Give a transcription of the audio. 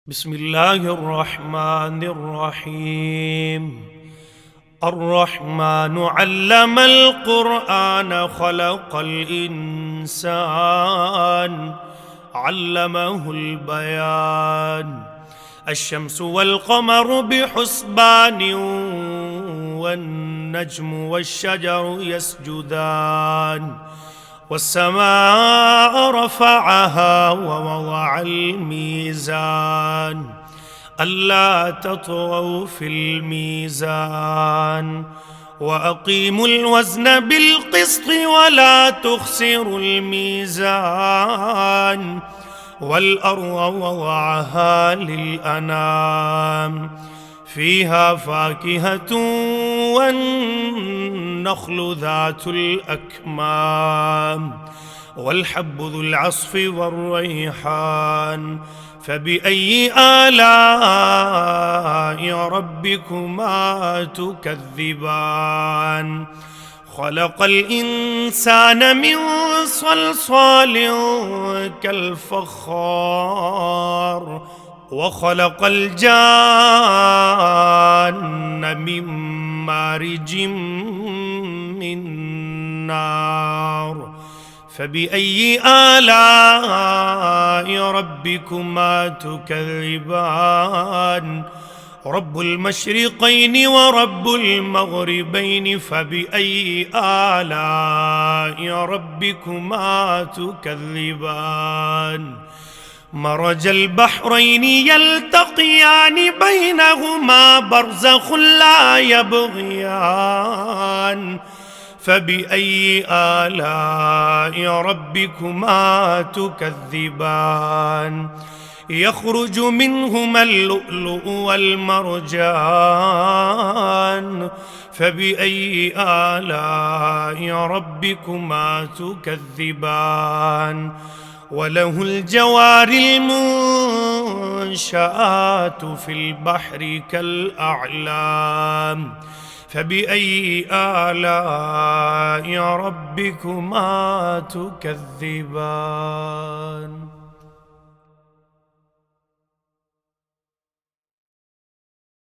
بسم الله الرحمن الرحيم. الرحمن علم القرآن خلق الإنسان علمه البيان. الشمس والقمر بحسبان والنجم والشجر يسجدان. والسماء رفعها ووضع الميزان ألا تطغوا في الميزان وأقيموا الوزن بالقسط ولا تخسروا الميزان. والأرض وضعها للأنام فيها فاكهة والنخل ذات الأكمام والحب ذو العصف والريحان. فبأي آلاء ربكما تكذبان؟ خلق الإنسان من صلصال كالفخار وخلق الجان من مارج من نار. فبأي آلاء ربكما تكذبان؟ رب المشرقين ورب المغربين فبأي آلاء ربكما تكذبان؟ مرج البحرين يلتقيان بينهما برزخ لا يبغيان. فبأي آلاء ربكما تكذبان؟ يخرج منهما اللؤلؤ والمرجان. فبأي آلاء ربكما تكذبان؟ وله الجوار المنشآت في البحر كالأعلام. فبأي آلاء ربكما تكذبان؟